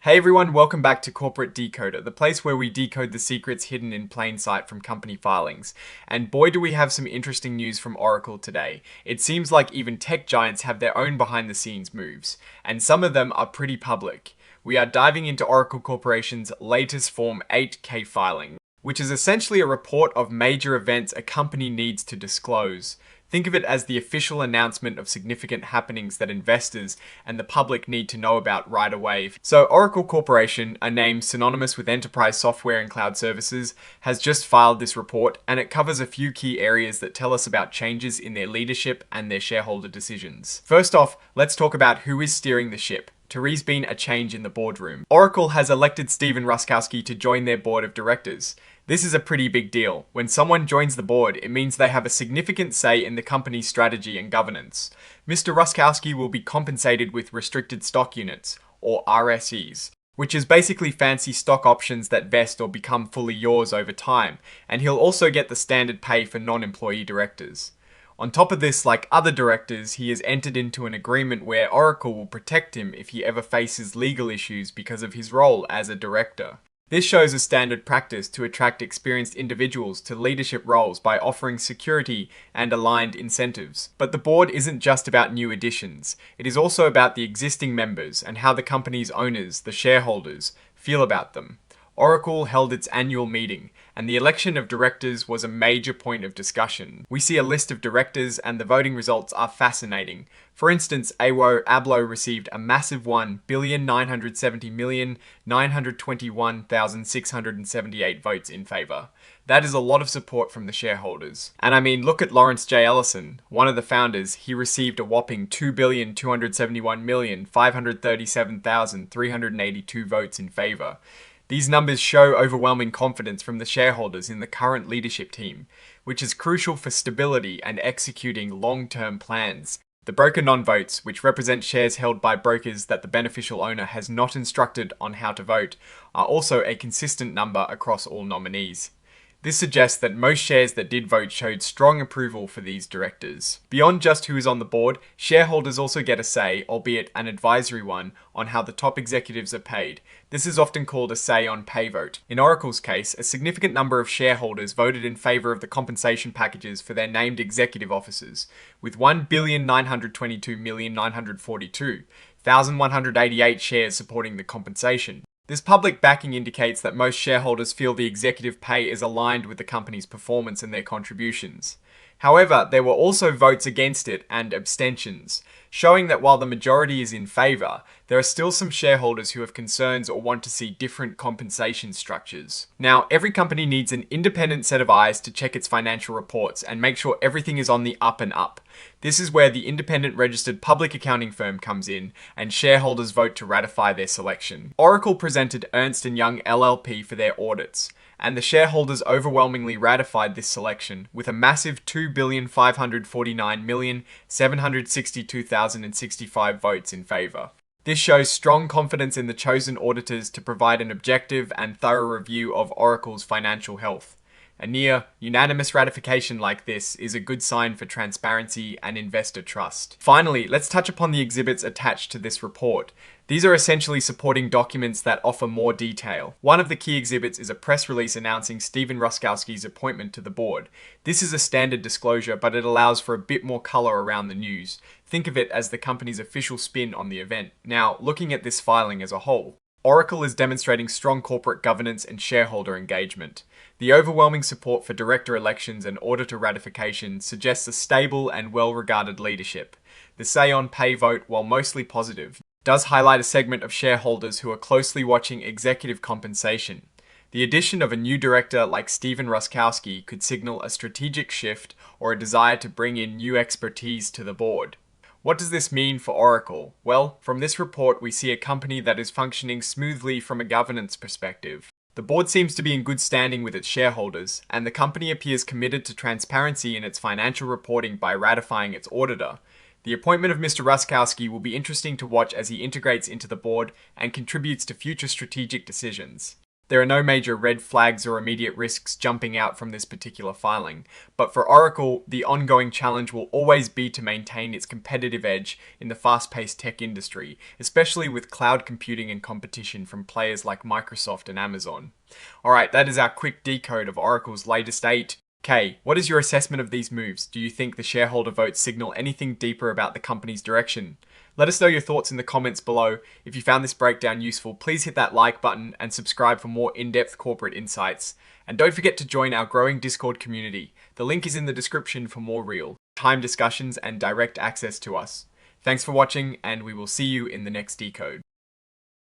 Hey everyone, welcome back to Corporate Decoder, the place where we decode the secrets hidden in plain sight from company filings. And boy do we have some interesting news from Oracle today. It seems like even tech giants have their own behind the scenes moves, and some of them are pretty public. We are diving into Oracle Corporation's latest Form 8K filing, which is essentially a report of major events a company needs to disclose. Think of it as the official announcement of significant happenings that investors and the public need to know about right away. So Oracle Corporation, a name synonymous with enterprise software and cloud services, has just filed this report, and it covers a few key areas that tell us about changes in their leadership and their shareholder decisions. First off, let's talk about who is steering the ship. There's been a change in the boardroom. Oracle has elected Stephen Rusckowski to join their board of directors. This is a pretty big deal. When someone joins the board, it means they have a significant say in the company's strategy and governance. Mr. Rusckowski will be compensated with restricted stock units, or RSEs, which is basically fancy stock options that vest or become fully yours over time, and he'll also get the standard pay for non-employee directors. On top of this, like other directors, he has entered into an agreement where Oracle will protect him if he ever faces legal issues because of his role as a director. This shows a standard practice to attract experienced individuals to leadership roles by offering security and aligned incentives. But the board isn't just about new additions. It is also about the existing members and how the company's owners, the shareholders, feel about them. Oracle held its annual meeting, and the election of directors was a major point of discussion. We see a list of directors, and the voting results are fascinating. For instance, ABLO received a massive 1,970,921,678 votes in favour. That is a lot of support from the shareholders. And I mean, look at Lawrence J. Ellison, one of the founders. He received a whopping 2,271,537,382 votes in favour. These numbers show overwhelming confidence from the shareholders in the current leadership team, which is crucial for stability and executing long-term plans. The broker non-votes, which represent shares held by brokers that the beneficial owner has not instructed on how to vote, are also a consistent number across all nominees. This suggests that most shares that did vote showed strong approval for these directors. Beyond just who is on the board, shareholders also get a say, albeit an advisory one, on how the top executives are paid. This is often called a say on pay vote. In Oracle's case, a significant number of shareholders voted in favor of the compensation packages for their named executive officers, with 1,922,942,188 shares supporting the compensation. This public backing indicates that most shareholders feel the executive pay is aligned with the company's performance and their contributions. However, there were also votes against it and abstentions, showing that while the majority is in favour, there are still some shareholders who have concerns or want to see different compensation structures. Now, every company needs an independent set of eyes to check its financial reports and make sure everything is on the up and up. This is where the independent registered public accounting firm comes in, and shareholders vote to ratify their selection. Oracle presented Ernst & Young LLP for their audits, and the shareholders overwhelmingly ratified this selection with a massive 2,549,762,065 votes in favour. This shows strong confidence in the chosen auditors to provide an objective and thorough review of Oracle's financial health. A near unanimous ratification like this is a good sign for transparency and investor trust. Finally, let's touch upon the exhibits attached to this report. These are essentially supporting documents that offer more detail. One of the key exhibits is a press release announcing Stephen Rusckowski's appointment to the board. This is a standard disclosure, but it allows for a bit more color around the news. Think of it as the company's official spin on the event. Now, looking at this filing as a whole, Oracle is demonstrating strong corporate governance and shareholder engagement. The overwhelming support for director elections and auditor ratification suggests a stable and well-regarded leadership. The say on pay vote, while mostly positive, does highlight a segment of shareholders who are closely watching executive compensation. The addition of a new director like Stephen Rusckowski could signal a strategic shift or a desire to bring in new expertise to the board. What does this mean for Oracle? Well, from this report we see a company that is functioning smoothly from a governance perspective. The board seems to be in good standing with its shareholders, and the company appears committed to transparency in its financial reporting by ratifying its auditor. The appointment of Mr. Rusckowski will be interesting to watch as he integrates into the board and contributes to future strategic decisions. There are no major red flags or immediate risks jumping out from this particular filing. But for Oracle, the ongoing challenge will always be to maintain its competitive edge in the fast-paced tech industry, especially with cloud computing and competition from players like Microsoft and Amazon. Alright, that is our quick decode of Oracle's latest 8. Kay, what is your assessment of these moves? Do you think the shareholder votes signal anything deeper about the company's direction? Let us know your thoughts in the comments below. If you found this breakdown useful, please hit that like button and subscribe for more in-depth corporate insights. And don't forget to join our growing Discord community. The link is in the description for more real-time discussions and direct access to us. Thanks for watching, and we will see you in the next decode.